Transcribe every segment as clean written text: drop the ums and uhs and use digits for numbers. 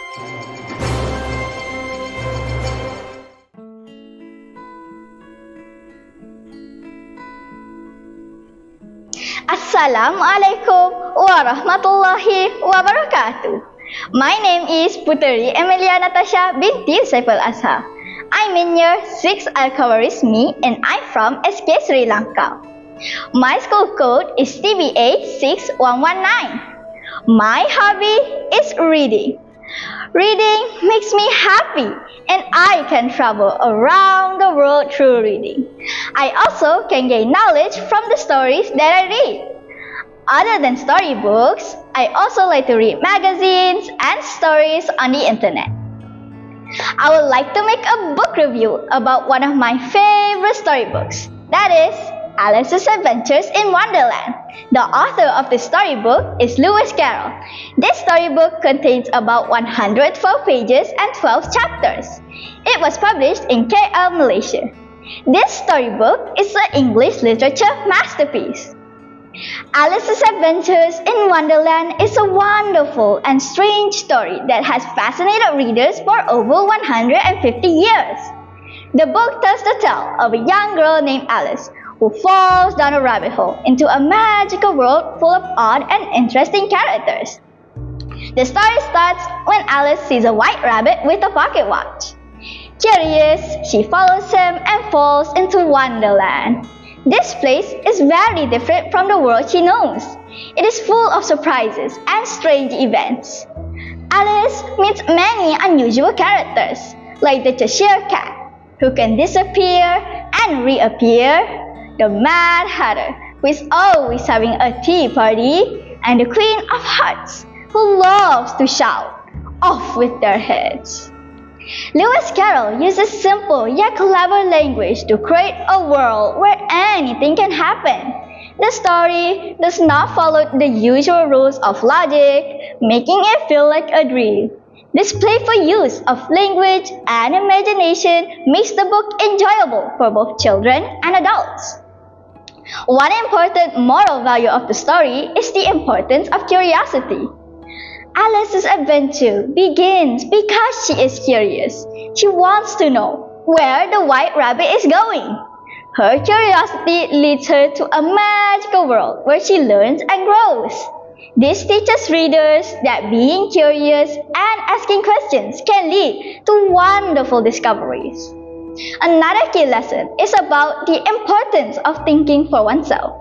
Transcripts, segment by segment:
Assalamualaikum warahmatullahi wabarakatuh. My name is Puteri Amelia Natasha, Binti Yusaiful Azhar. I'm in year 6 Al-Khawarizmi and I'm from SK Seri Langkap. My school code is TBA 6119. My hobby is reading. Reading makes me happy and I can travel around the world through reading. I also can gain knowledge from the stories that I read. Other than storybooks, I also like to read magazines and stories on the internet. I would like to make a book review about one of my favorite storybooks, that is Alice's Adventures in Wonderland. The author of this storybook is Carroll. This storybook contains about 112 pages and 12 chapters. It was published in KL, Malaysia. This storybook is an English literature masterpiece. Alice's Adventures in Wonderland is a wonderful and strange story that has fascinated readers for over 150 years. The book tells the tale of a young girl named Alice who falls down a rabbit hole into a magical world full of odd and interesting characters. The story starts when Alice sees a white rabbit with a pocket watch. Curious, she follows him and falls into Wonderland. This place is very different from the world she knows. It is full of surprises and strange events. Alice meets many unusual characters, like the Cheshire Cat, who can disappear and reappear, the Mad Hatter, who is always having a tea party, and the Queen of Hearts, who loves to shout, "Off with their heads!" Carroll uses simple yet clever language to create a world where anything can happen. The story does not follow the usual rules of logic, making it feel like a dream. This playful use of language and imagination makes the book enjoyable for both children and adults. One important moral value of the story is the importance of curiosity. Alice's adventure begins because she is curious. She wants to know where the white rabbit is going. Her curiosity leads her to a magical world where she learns and grows. This teaches readers that being curious and asking questions can lead to wonderful discoveries. Another key lesson is about the importance of thinking for oneself.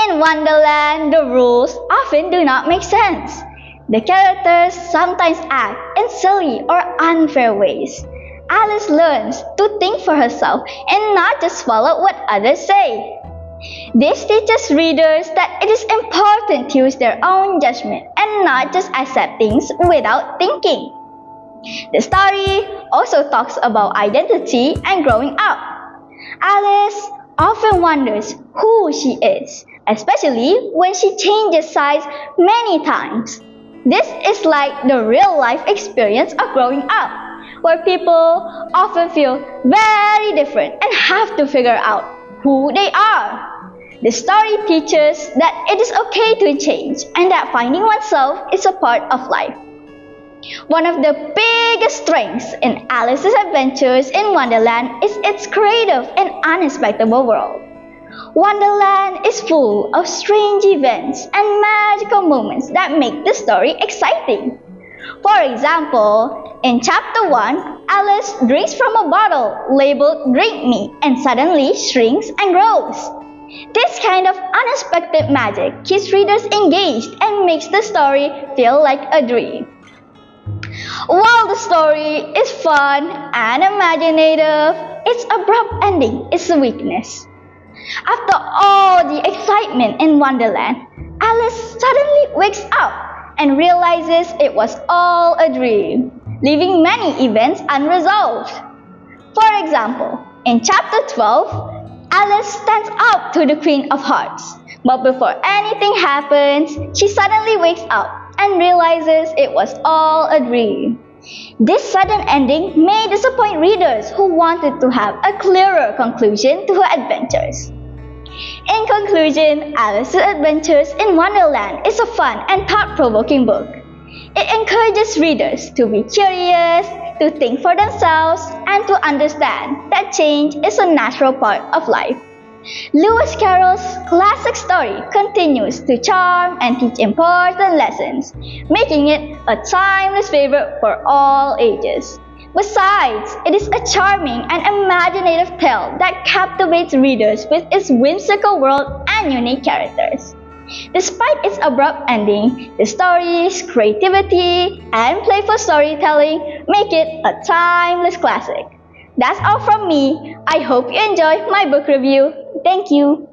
In Wonderland, the rules often do not make sense. The characters sometimes act in silly or unfair ways. Alice learns to think for herself and not just follow what others say. This teaches readers that it is important to use their own judgment and not just accept things without thinking. The story also talks about identity and growing up. Alice often wonders who she is, especially when she changes size many times. This is like the real-life experience of growing up, where people often feel very different and have to figure out who they are. The story teaches that it is okay to change and that finding oneself is a part of life. One of the biggest strengths in Alice's Adventures in Wonderland is its creative and unexpected world. Wonderland is full of strange events and magical moments that make the story exciting. For example, in Chapter 1, Alice drinks from a bottle labeled "Drink Me" and suddenly shrinks and grows. This kind of unexpected magic keeps readers engaged and makes the story feel like a dream. While the story is fun and imaginative, its abrupt ending is a weakness. After all the excitement in Wonderland, Alice suddenly wakes up and realizes it was all a dream, leaving many events unresolved. For example, in Chapter 12, Alice stands up to the Queen of Hearts, but before anything happens, she suddenly wakes up and realizes it was all a dream. This sudden ending may disappoint readers who wanted to have a clearer conclusion to her adventures. In conclusion, Alice's Adventures in Wonderland is a fun and thought-provoking book. It encourages readers to be curious, to think for themselves, and to understand that change is a natural part of life. Lewis Carroll's classic story continues to charm and teach important lessons, making it a timeless favorite for all ages. Besides, it is a charming and imaginative tale that captivates readers with its whimsical world and unique characters. Despite its abrupt ending, the story's creativity and playful storytelling make it a timeless classic. That's all from me. I hope you enjoy my book review. Thank you.